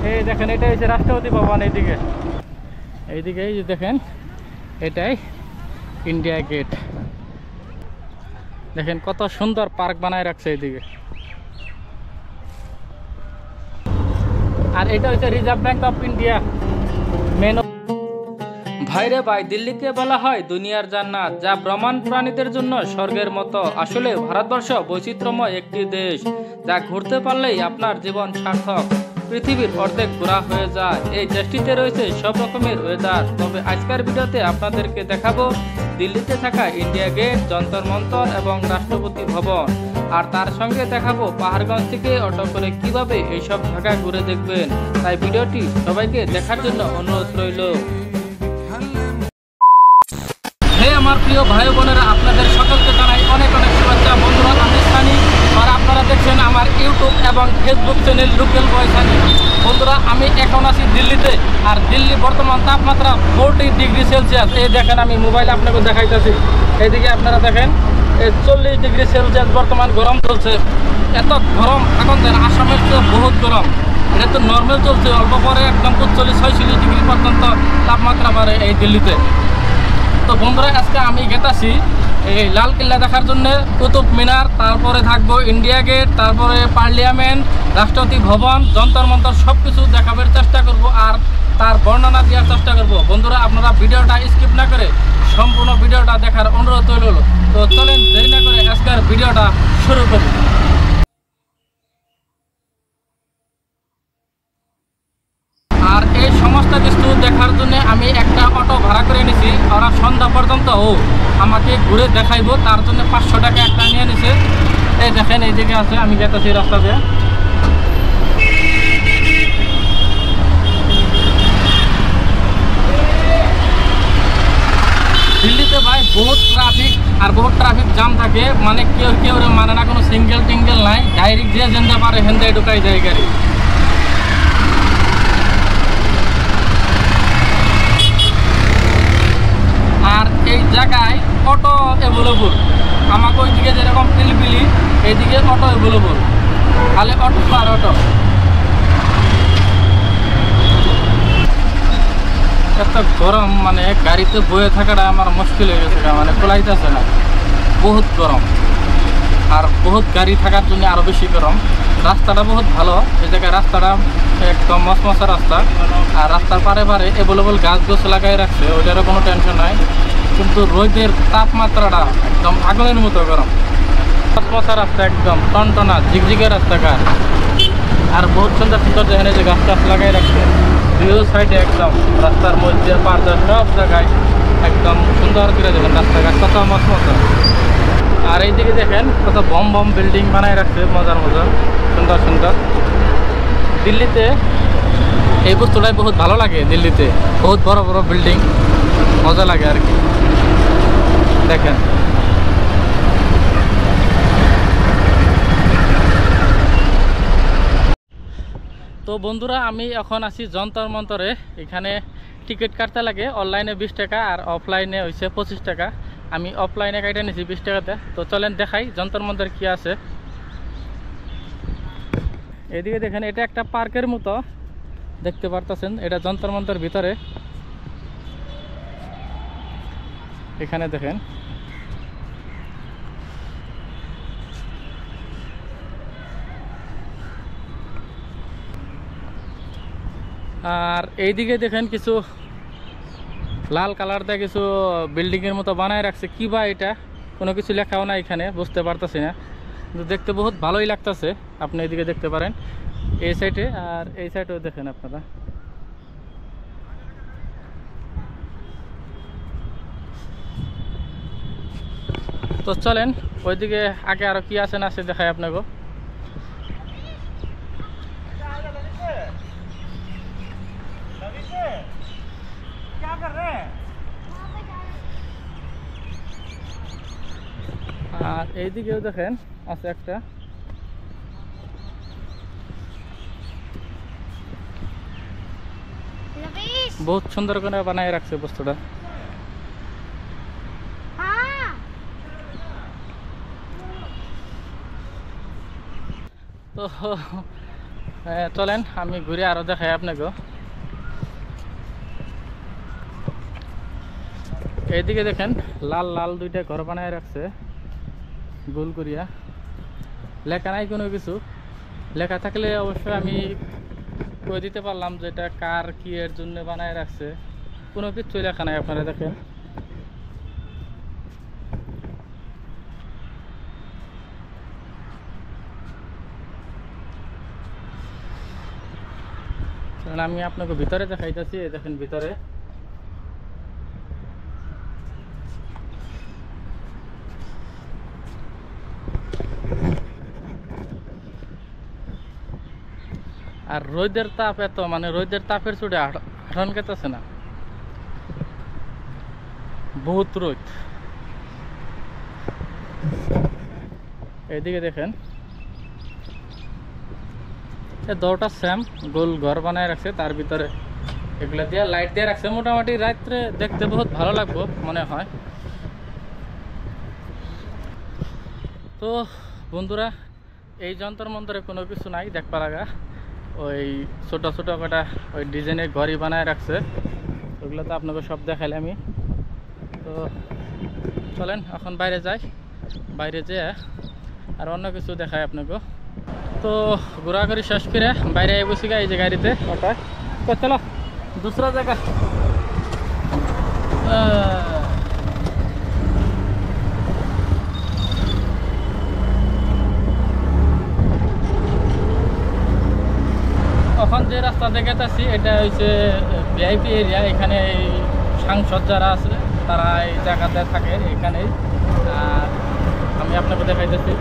এই দেখেন এটা হচ্ছে রাষ্ট্রপতি ভবন। এইদিকে এইদিকে এই যে দেখেন এটাই ইন্ডিয়া গেট। দেখেন কত সুন্দর পার্ক বানায় রাখছে এইদিকে। আর এটা হচ্ছে Reserve Bank of India main. ভাইরে ভাই, দিল্লিকে বলা হয় দুনিয়ার জান্নাত, যা ভ্রমণ প্রাণীদের জন্য স্বর্গের মতো। আসলে ভারতবর্ষ বৈচিত্র্যময় একটি দেশ, যা ঘুরতে পারলেই আপনার জীবন সার্থক। পৃথিবীর অর্ধেক ঘোরা হয়ে যায়। এই দেশটিতে রয়েছে সব রকমের ওয়েদার। তবে আজকের ভিডিওতে আপনাদেরকে দেখাবো দিল্লিতে থাকা ইন্ডিয়া গেট, যন্তর মন্তর এবং রাষ্ট্রপতি ভবন। আর তার সঙ্গে দেখাবো পাহাড়গঞ্জ থেকে অটো করে কিভাবে এইসব জায়গা ঘুরে দেখবেন। তাই ভিডিওটি সবাইকে দেখার জন্য অনুরোধ রইল। হে আমার প্রিয় ভাই বোনেরা, আপনাদের সকলকে জানাই অনেক অনেক শুভেচ্ছা। বন্ধুরা, আমি সানি আর আপনারা দেখছেন আমার ইউটিউব এবং ফেসবুক চ্যানেল লোকাল বয় সানি। বন্ধুরা, আমি এখন আছি দিল্লিতে। আর দিল্লি বর্তমান তাপমাত্রা 40 ডিগ্রি সেলসিয়াস। এই দেখেন আমি মোবাইলে আপনাকে দেখাইতেছি। এইদিকে আপনারা দেখেন 40 ডিগ্রি সেলসিয়াস বর্তমান গরম চলছে। এত গরম এখন দেন আসামের চেয়ে বহুত গরম। এটা তো নর্মাল চলছে, অল্প পরে একদম 45-46 ডিগ্রি পর্যন্ত তাপমাত্রা বাড়ে এই দিল্লিতে। তো বন্ধুরা, আজকে আমি গেতাছি এই লাল কিল্লা দেখার জন্য, কুতুব মিনার, তারপরে থাকবো ইন্ডিয়া গেট, তারপরে পার্লিয়ামেন্ট, রাষ্ট্রপতি ভবন, যন্তর মন্তর সব কিছু দেখাবার চেষ্টা করব আর তার বর্ণনা দেওয়ার চেষ্টা করব। বন্ধুরা, আপনারা ভিডিওটা স্কিপ না করে সম্পূর্ণ ভিডিওটা দেখার অনুরোধ রইল। তো চলেন দেরি না করে আজকের ভিডিওটা শুরু করি। আর এই সমস্ত কিছু দেখার জন্য আমি একটা অটো ভাড়া করে নিছি। ওরা সন্ধ্যা পর্যন্ত আমাকে ঘুরে দেখাইবো, তার জন্য 500 টাকা একটা নিয়ে নিছে। এই দেখেন এইদিকে আছে, আমি যেতেছি রাস্তা দিয়ে। দিল্লিতে ভাই বহুত ট্রাফিক আর বহুত ট্রাফিক জাম থাকে, মানে কেউ মানে না, কোনো সিঙ্গেল টিঙ্গেল নাই, ডাইরেক্ট যে যেতে পারে হেন্দায় ঢুকাই যায় গাড়ি। আর এই জায়গায় অটো অ্যাভেলেবল। আমাকে ওইদিকে যেরকম পিলপিলি, এইদিকে অটো অ্যাভেলেবল, খালি অটো আর অটো। এত গরম, মানে গাড়িতে বয়ে থাকাটা আমার মুশকিল হয়ে গেছে, মানে কোলাইতেছে না, বহুত গরম। আর বহুত গাড়ি থাকার জন্য আরও বেশি গরম। রাস্তাটা বহুত ভালো, এই জায়গায় রাস্তাটা একদম মশমশা রাস্তা। আর রাস্তার পারে পারে অ্যাভেলেবল গাছ গোছ লাগাই রাখছে, ওইটারও কোনো টেনশন নাই। কিন্তু রোদের তাপমাত্রাটা একদম আগুনের মতো গরম। মশমশা রাস্তা, একদম টনটনা ঝিকঝিকে রাস্তাঘাট। আর বহুত সুন্দর সুন্দর যেখানে যে গাছ টাছ লাগাই রাখছে দুই সাইডে, একদম রাস্তার মধ্যে পার্দার সব জায়গায় একদম সুন্দর করে দেখেন রাস্তাঘাট কত মশমশা। আর এইদিকে দেখেন কত বম বম বিল্ডিং বানাই রাখছে, মজার মজার সুন্দর সুন্দর। দিল্লিতে এই বস্তুটাই বহুত ভালো লাগে। দিল্লিতে বহুত বড় বড় বিল্ডিং, মজা লাগে আর কি। দেখেন তো বন্ধুরা, আমি এখন আছি যন্তর মন্তরে। এখানে টিকিট কাটতে লাগে, অনলাইনে 20 টাকা আর অফলাইনে হয়েছে 25 টাকা। আমি অফলাইনে কাটে নিয়েছি 20 টাকাতে। তো চলেন দেখাই যন্তর মন্তর কি আছে। এদিকে দেখেন এটা একটা পার্কের মতো দেখতে পারতেছেন, এটা যন্তর মন্তর ভিতরে। এখানে দেখেন আর এইদিকে দেখেন কিছু লাল কালার দিয়ে কিছু বিল্ডিংয়ের মতো বানায় রাখছে। কি বা এটা, কোনো কিছু লেখাও না এখানে, বুঝতে পারতেছি না, কিন্তু দেখতে বহুত ভালোই লাগতেছে। আপনি এদিকে দেখতে পারেন এই সাইডে, আর এই সাইডেও দেখেন আপনারা। তো চলেন ওইদিকে আগে আরো কি আছে না আছে দেখাই আপনাকে। আর এইদিকেও দেখেন আছে একটা, बहुत सुंदर করে বানায় রাখছে বস্তুটা। তো চলেন আমি ঘুরে আরো দেখাই আপনাকে। এইদিকে দেখেন লাল লাল দুইটা ঘর বানায় রাখছে গোল করিয়া, লেখা নাই কোনো কিছু। লেখা থাকলে অবশ্যই আমি কই দিতে পারলাম যে এটা কার কি এর জন্য বানায় রাখছে। কোনো কিছু লেখা নাই, আপনারা দেখেন। আমি আপনাকে ভিতরে দেখাইতেছি, দেখেন ভিতরে আর রোদের তাপ এত, মানে রোদের তাপের চুটে হাঁটান কেতেছে না, বহুত রোদ। এইদিকে দেখেন দরটা সেম গোল ঘর বানায় রাখছে, তার ভিতরে এগুলা দিয়ে লাইট দিয়ে রাখছে। মোটামুটি রাত্রে দেখতে বহুত ভালো লাগবে মনে হয়। তো বন্ধুরা, এই যন্ত্র মন্ত্রে কোনো কিছু নাই দেখবা লাগা। ওই ছোটো ছোটো কটা ওই ডিজাইনের ঘরই বানায় রাখছে, ওগুলো তো আপনাকে সব দেখাইলে আমি। তো চলেন এখন বাইরে যাই, বাইরে যেয়ে আর অন্য কিছু দেখায় আপনাকে। তো ঘোরাঘুরি শেষ করে বাইরে বসে গা, এই যে গাড়িতে ওটা চলো दूसरा জায়গা। এখন যে রাস্তা দেখাতেছি এটা হচ্ছে ভিআইপি এরিয়া। এখানে সাংসদ যারা আছে তারা এই জায়গাতে থাকে এখানেই। আর আমি আপনাকে দেখাইতেছি,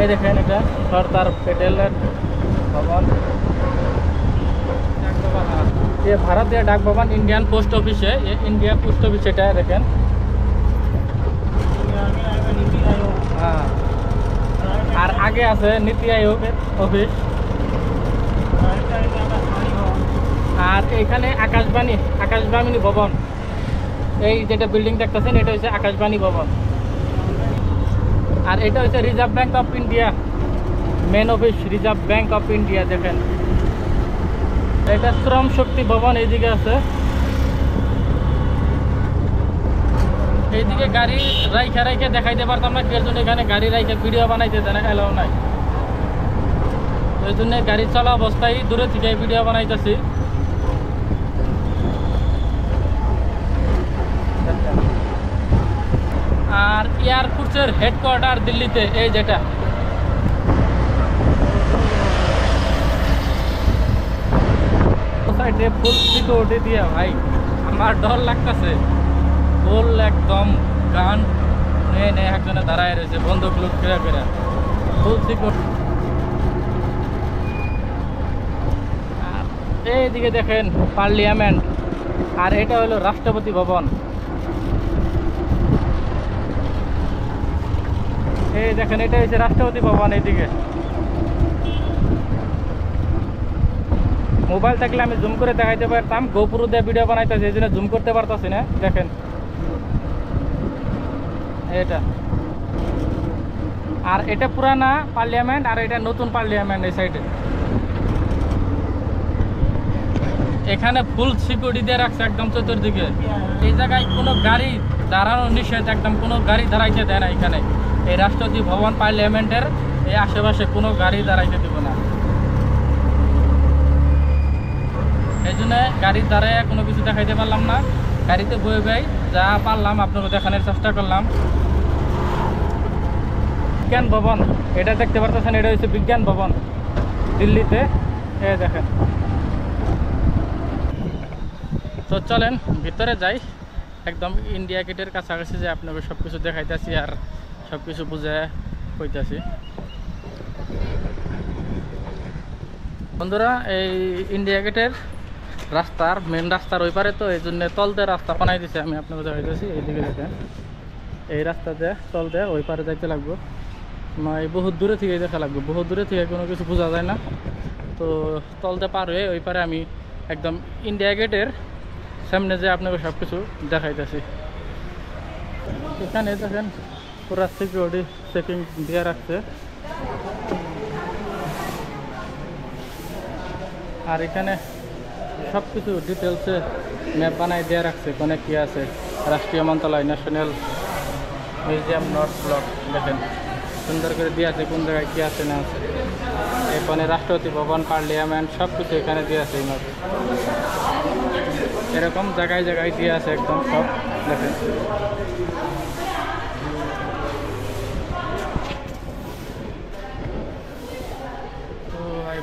এই দেখেন এটা সরদার প্যাটেলের ভবন, ये भारतीय डाक भवन इंडियन पोस्ट ऑफिस है। ये इंडिया पोस्ट ऑफिस এটা দেখেন। হ্যাঁ, আর আগে আছে নীতি আয়োগ অফিস। আর এখানে আকাশবাণী ভবন, এই যেটা বিল্ডিং দেখতেছেন এটা হচ্ছে আকাশবাণী ভবন। আর এটা হচ্ছে Reserve Bank of India main office, Reserve Bank of India দেখেন। এটা শ্রম শক্তি ভবন এইদিকে আছে। এইদিকে গাড়ি রাইখা দেখাইতে পারতাম না, এর জন্য এখানে গাড়ি রাইখা ভিডিও বানাইতে দেয় না, এলাও নাই। ওই জন্য গাড়ি চলা অবস্থায় দূরে থেকে ভিডিও বানাইতেছি। আর এয়ারফোর্সের হেডকোয়ার্টার দিল্লিতে, এই যেটা সাইডে ফুল সিকিউরিটি দিয়া ভাই, আমার ডর লাগতেছে। ফুল একদম গান নিয়ে একজনে দাঁড়ায় রয়েছে বন্দুক লুট করে করে, ফুল সিকিউরিটি। আর এইদিকে দেখেন পার্লিয়ামেন্ট, আর এটা হলো রাষ্ট্রপতি ভবন। এই দেখেন এটা হচ্ছে রাষ্ট্রপতি ভবন। এইদিকে মোবাইল থাকলে আমি জুম করে দেখাইতে পারতাম, গোপুরু দিয়ে ভিডিও বানাইতেছি এই জন্য জুম করতে পারতাছি না। দেখেন এটা, আর এটা পুরানা পার্লিয়ামেন্ট আর এটা নতুন পার্লিয়ামেন্ট। এই সাইডে এখানে ফুল সিকিউরিটি দিয়ে রাখছে একদম চতুর্দিকে। এই জায়গায় কোনো গাড়ি দাঁড়ানো নিষেধ, একদম কোনো গাড়ি দাঁড়াইতে দেয় না এখানে। এই রাষ্ট্রপতি ভবন পার্লিয়ামেন্টের এই আশেপাশে কোনো গাড়ি দাঁড়াইতে দেবে না। এই জন্য গাড়ির দ্বারায় কোনো কিছু দেখাইতে পারলাম না, গাড়িতে বয়ে বয়ে যা পারলাম আপনাকে দেখানোর চেষ্টা করলাম। বিজ্ঞান ভবন এটা দেখতে পারতেছেন, এটা হচ্ছে বিজ্ঞান ভবন দিল্লিতে, এই দেখেন। তো চলেন ভিতরে যাই, একদম ইন্ডিয়া গেটের কাছাকাছি যে আপনাকে সব কিছু দেখাইতেছি আর সব কিছু বুঝে কইতাছি। বন্ধুরা, এই ইন্ডিয়া গেটের রাস্তার মেন রাস্তার ওই পারে, তো এই জন্য তলতে রাস্তা বানাই দিছে। আমি আপনাকে দেখাইতেছি, এইদিকে দেখেন এই রাস্তাতে তলতে ওই পারে যাইতে লাগবে, এই বহুত দূরে থেকে দেখা লাগবে। বহুত দূরে থেকে কোনো কিছু বোঝা যায় না, তো তলতে পার হয়ে ওই পারে আমি একদম ইন্ডিয়া গেটের সামনে যে আপনাকে সব কিছু দেখাইতেছি। এখানে দেখেন পুরা সিকিউরিটি চেকিং দিয়ে রাখছে। আর এখানে সব কিছু ডিটেলসে ম্যাপ বানাই দেওয়া রাখছে, কোনে কী আছে। রাষ্ট্রীয় মন্ত্রণালয়, ন্যাশনাল মিউজিয়াম, নর্থ ব্লক, দেখেন সুন্দর করে দিয়ে আছে কোন জায়গায় কী আছে না আছে। এখানে রাষ্ট্রপতি ভবন, পার্লিয়ামেন্ট সব কিছু এখানে দিয়ে আছে। এই ম্যাপ এরকম জায়গায় জায়গায় দিয়ে আছে একদম সব, দেখেন। তো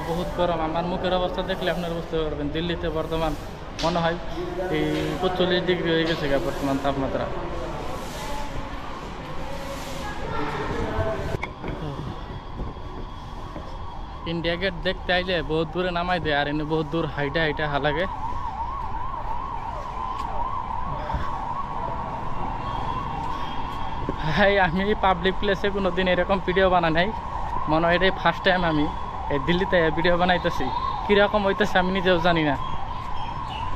বহুত গরম, আমার মুখের অবস্থা দেখলে আপনারা বুঝতে পারবেন। দিল্লিতে বর্তমান মনে হয় এই 45 ডিগ্রি হয়ে গেছে বর্তমান তাপমাত্রা। ইন্ডিয়া গেট দেখতে আইলে বহুত দূরে নামাই দেয়, আর এনে বহুত দূর হাইটা হাইটা হালাগে। ভাই আমি পাবলিক প্লেসে কোনো দিন এরকম ভিডিও বানাই নাই, মনে হয় এটাই ফার্স্ট টাইম আমি এই দিল্লিতে ভিডিও বানাইতেছি। কীরকম হইতেছে আমি নিজেও জানি না,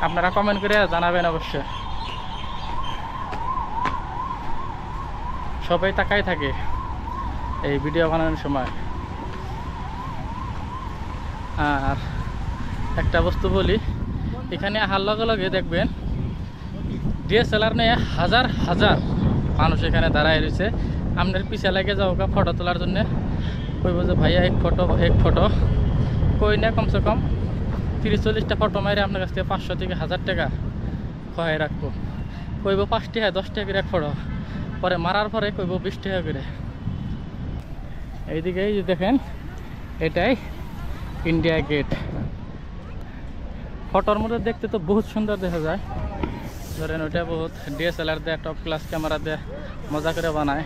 আপনারা কমেন্ট করে জানাবেন অবশ্যই। সবাই তাকাই থাকে এই ভিডিও বানানোর সময়। আর একটা বস্তু বলি, এখানে আসার লগে লগে দেখবেন ডিএসএলআর নিয়ে হাজার হাজার মানুষ এখানে দাঁড়ায় রয়েছে। আপনার পিছিয়ে লাগে যাও ফটো তোলার জন্যে, কইব যে ভাইয়া এক ফটো কই না কমসে কম 30-40টা ফটো মারে আপনার কাছ থেকে 500 থেকে 1000 টাকা খোয়াই রাখবো। কইব 5 টাকা 10 টাকা করে এক ফটো, পরে মারার পরে কইব 20 টাকা করে। এইদিকে এই যে দেখেন, এটাই ইন্ডিয়া গেট। ফটোর মধ্যে দেখতে তো বহুত সুন্দর দেখা যায়, ধরেন ওইটা বহুত ডিএসএলআর দেয়, টপ ক্লাস ক্যামেরা দেয়, মজা করে বানায়।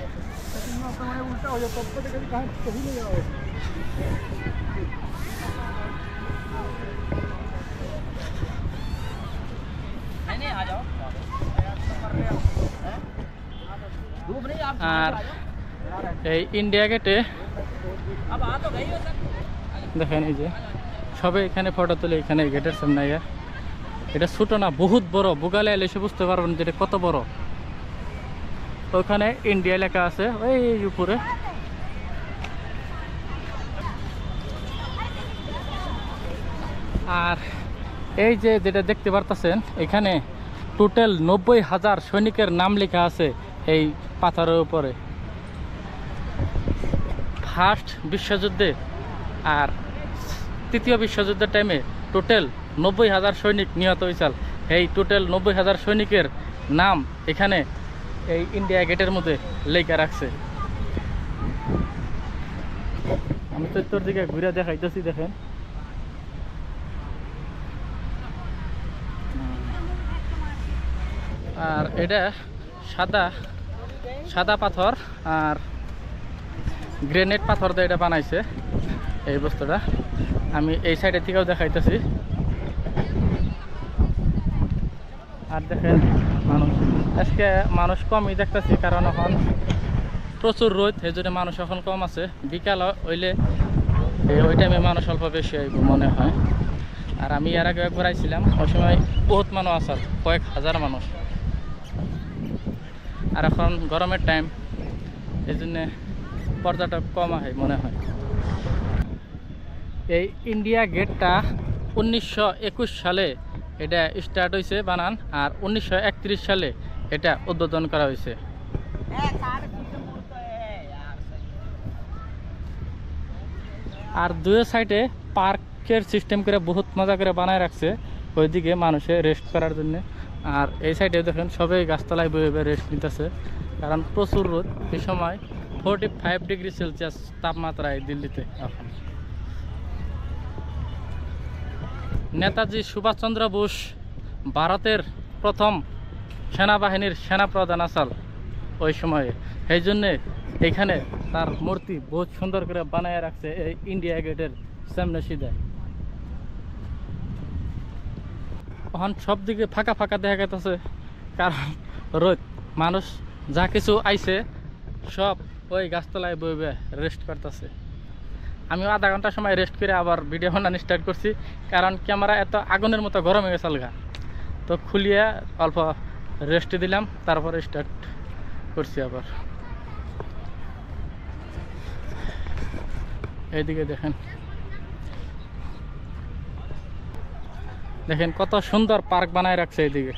আর এই ইন্ডিয়া গেটে দেখেন এই যে সবাই এখানে ফটো তুলে, এখানে গেটের সামনে। এটা ছোট না, বহুত বড়, বুগালে এলে এসে বুঝতে পারবেন যেটা কত বড়। ওখানে ইন্ডিয়া লেখা আছে ওই উপরে। আর এই যে যেটা দেখতে পারতেছেন, এখানে টোটাল 90,000 সৈনিকের নাম লেখা আছে এই পাথরের উপরে। ফার্স্ট বিশ্বযুদ্ধে আর তৃতীয় বিশ্বযুদ্ধের টাইমে টোটাল 90,000 সৈনিক নিহত হয়েছিল। এই টোটাল 90,000 সৈনিকের নাম এখানে এই ইন্ডিয়া গেটের মধ্যে লেখা রাখছে। আমি তো তোর দিকে ঘুরে দেখাইতেছি, দেখেন। আর এটা সাদা পাথর আর গ্রেনেড পাথর দিয়ে এটা বানাইছে এই বস্তুটা। আমি এই সাইডের থেকেও দেখাইতেছি। আর দেখেন আজকে মানুষ কমই দেখতেছি, কারণ এখন প্রচুর রোদ, এই জন্য মানুষ এখন কম আছে। বিকাল হইলে ওই টাইমে মানুষ অল্প বেশি হইব মনে হয়। আর আমি এর আগে একবার আইছিলাম, ওই সময় বহুত মানুষ আছে, কয়েক হাজার মানুষ। আর এখন গরমের টাইম, এই জন্যে পর্যটক কম হয় মনে হয়। এই ইন্ডিয়া গেটটা 1921 সালে এটা স্টার্ট হয়েছে বানান, আর 1931 সালে এটা উদ্বোধন করা হয়েছে। আর দুই সাইডে পার্কের সিস্টেম করে বহুত মজা করে বানায় রাখছে, ওইদিকে মানুষে রেস্ট করার জন্য। আর এই সাইডে দেখেন সবাই গাছতলায় বয়ে রেস্ট নিতেছে, কারণ প্রচুর রোদ। এই সময় 45 ডিগ্রি সেলসিয়াস তাপমাত্রায় দিল্লিতে এখন। নেতাজি সুভাষচন্দ্র বোস ভারতের প্রথম সেনাবাহিনীর সেনাপ্রধান আসাল ওই সময়ে, এই জন্যে এখানে তার মূর্তি বহুত সুন্দর করে বানায় রাখছে এই ইন্ডিয়া গেটের সামনে সিধা। এখন সব দিকে ফাঁকা ফাঁকা দেখা গেছে, কারণ রোদ। মানুষ যা কিছু আইছে সব ওই গাছতলায় বইবে রেস্ট করতেছে। আমিও আধা ঘন্টার সময় রেস্ট করে আবার ভিডিও বানানো স্টার্ট করছি, কারণ ক্যামেরা এত আগুনের মতো গরম হয়ে গেছে আলগা। তো খুলিয়ে অল্প রেস্ট দিলাম, তারপরে স্টার্ট করছি আবার। এইদিকে দেখেন দেখেন কত সুন্দর পার্ক বানায় রাখছে এইদিকে।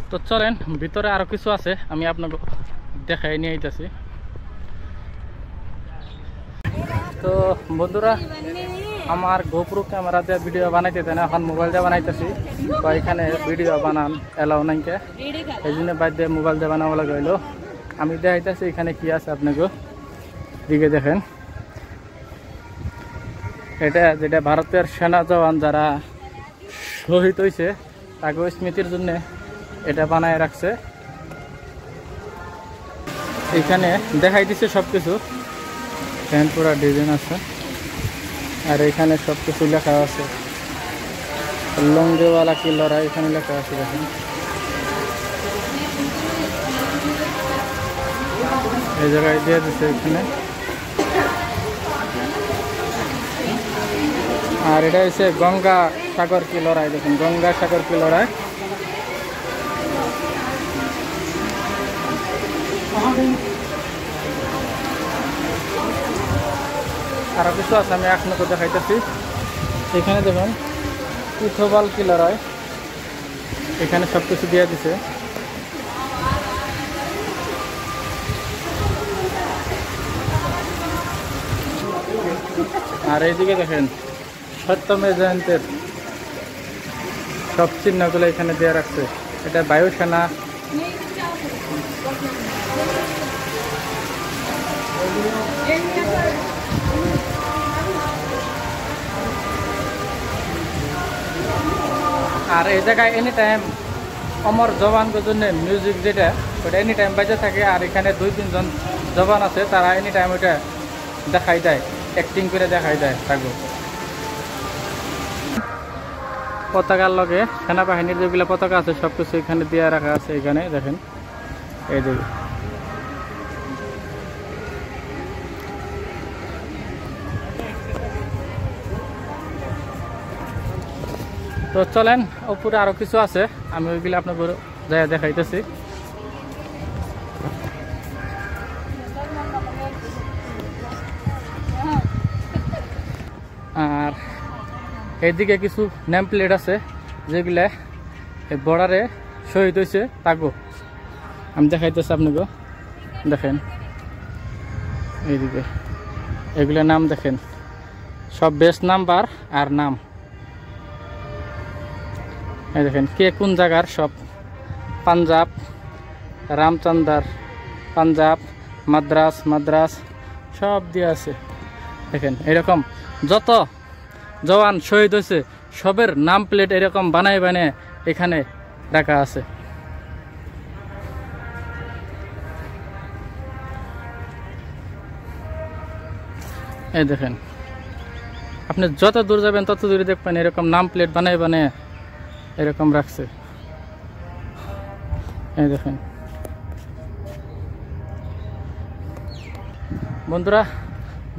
তো চলেন ভিতরে আরো কিছু আছে, আমি আপনাকে দেখাই নিয়ে আইতাছি। তো বন্ধুরা, আমার গোপ্রো ক্যামেরা দিয়ে ভিডিও বানাইতে দেয় না, এখন মোবাইল দিয়ে বানাইতেছি। তো এখানে ভিডিও বানান এলাও নাইকে, এই জন্য বাদ দিয়ে মোবাইল দিয়ে বানাবো লাগে হইলো। আমি দেখাইতেছি এখানে কি আছে আপনাকে, দিকে দেখেন। এটা যেটা ভারতের সেনা জওয়ান যারা শহীদ হয়েছে তাকে স্মৃতির জন্য এটা বানায় রাখছে। এখানে দেখাই দিচ্ছে সবকিছু, ফ্যান পুরা ডিজাইন আছে, আর এখানে সবকিছু লেখা আছে। লঙ্গেওয়ালা কি লড়াই এখানে লেখা আছে দেখেন। এই জায়গায় দিয়ে দিচ্ছে এখানে। আর এটা হচ্ছে গঙ্গা সাগর কি লড়াই, দেখুন গঙ্গা সাগর কি লড়াই। আরো কিছু আছে, আমি আপনাকে দেখাইতেছি। এখানে দেখুন ইথোবাল কি লড়াই, এখানে সবকিছু দিয়ে দিছে। আর এইদিকে দেখেন সত্যমেব জয়ন্তের সব চিহ্নগুলো এখানে দিয়ে রাখছে। এটা বায়ুসেনা, আর এই জায়গায় এনি টাইম অমর জওয়ানদের জন্য মিউজিক যেটা ওটা এনি টাইম বাজে থাকে। আর এখানে 2-3 জন জওয়ান আছে, তারা এনি টাইম ওটা দেখাই দেয়, অ্যাক্টিং করে দেখাই দেয় থাকবো। পতাকার লগে সেনাবাহিনীর যেগুলো পতাকা আছে সবকিছু এখানে দিয়ে রাখা আছে। এখানে দেখেন এই যে তো চলেন উপরে আরো কিছু আছে, আমি ওইগুলো আপনাকে যাই দেখাইতেছি। আর এইদিকে কিছু নেম প্লেট আছে যেগুলা বর্ডারে শহীদ হয়েছে তাগো আমি দেখাইতেছি আপনাকে। দেখেন এইদিকে এগুলো নাম দেখেন, সব বেস নাম্বার আর নাম। এই দেখেন কে কোন জায়গার, সব পাঞ্জাব, রামচন্দ্র পাঞ্জাব, মাদ্রাস সব দিয়ে আছে। দেখেন এরকম যত জওয়ান শহীদ হয়েছে সবের নাম প্লেট এরকম বানায় এখানে রাখা আছে। এই দেখেন আপনি যত দূর যাবেন তত দূরে দেখবেন এরকম নাম প্লেট বানায় এরকম রাখছে। এই দেখেন বন্ধুরা,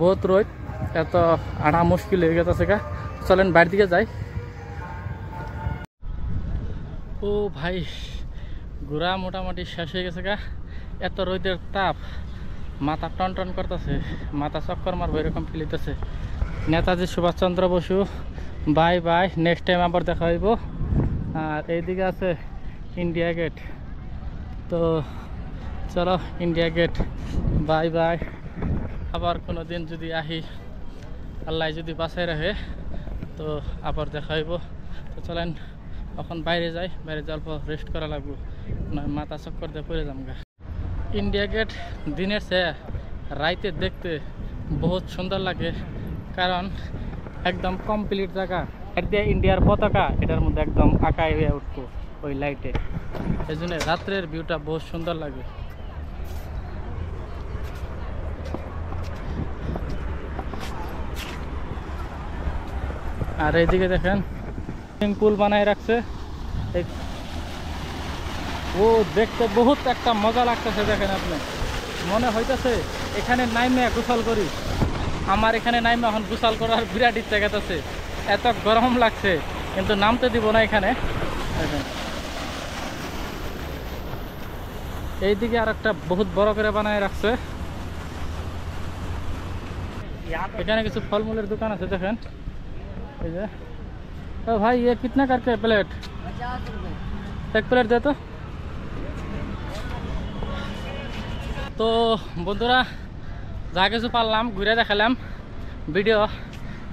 বহুত রোদ, এত আড়া মুশকিল হয়ে গেছে গা। চলেন বাইরের দিকে যাই। ও ভাই, ঘোরা মোটামুটি শেষ হয়ে গেছে গা। এত রোদের তাপ, মাথা টন করতেছে, মাথা চক্কর মারবো এরকম ফিল হইতেছে। Netaji Subhashchandra Bose, bye bye, next time আবার দেখা হইব। আর এইদিকে আছে ইন্ডিয়া গেট। তো চলো ইন্ডিয়া গেট, বাই বাই। আবার কোনো দিন যদি আহি, আল্লাহ যদি বাঁচাই রাখে তো আবার দেখা হইব। তো চলেন এখন বাইরে যাই, বাইরে অল্প রেস্ট করা লাগবো, মাথা চক্কর দিয়ে পড়ে যাম গা। ইন্ডিয়া গেট দিনের চেয়ে রাইতে দেখতে বহুত সুন্দর লাগে, কারণ একদম কমপ্লিট জায়গা। এর দিয়ে ইন্ডিয়ার পতাকা এটার মধ্যে একদম আঁকায় হয়ে উঠবো ওই লাইটে, এই জন্য রাত্রের ভিউটা বহুত সুন্দর লাগে। আর এইদিকে দেখেন সুইমিং পুল বানায় রাখছে, ও দেখতে বহুত একটা মজা লাগতেছে। দেখেন আপনি, মনে হইতেছে এখানে নাইমে গোসল করি। আমার এখানে নাইমে এখন গোসল করার বিরাট ইচ্ছা গেছে, এত গরম লাগছে, কিন্তু নামতে দিব না এখানে। দেখেন এইদিকে আর একটা বহুত বড় করে বানায় রাখছে। এখানে কিছু ফলমূলের দোকান আছে দেখেন এই যে। তো ভাই ये कितना करके प्लेट? 50 रुपये। एक प्लेट दे তো বন্ধুরা যা কিছু পারলাম ঘুরে দেখালাম, ভিডিও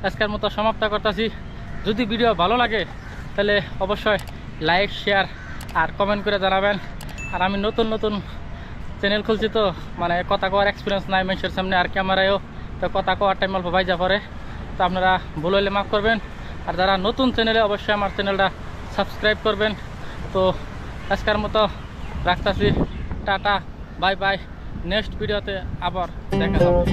আজকের মতো সমাপ্ত করতেছি। যদি ভিডিও ভালো লাগে তাহলে অবশ্যই লাইক শেয়ার আর কমেন্ট করে জানাবেন। আর আমি নতুন নতুন চ্যানেল খুলছি তো মানে কথা কওয়ার এক্সপিরিয়েন্স নাই মানুষের সামনে আর ক্যামেরায়ও, তো কথা কওয়ার টাইম অল্প ভাইজা পড়ে, তো আপনারা ভুল হলে মাফ করবেন। আর যারা নতুন চ্যানেলে অবশ্যই আমার চ্যানেলটা সাবস্ক্রাইব করবেন। তো আজকের মতো রাখতেছি, টাটা বাই বাই, নেক্সট ভিডিওতে আবার দেখা হবে।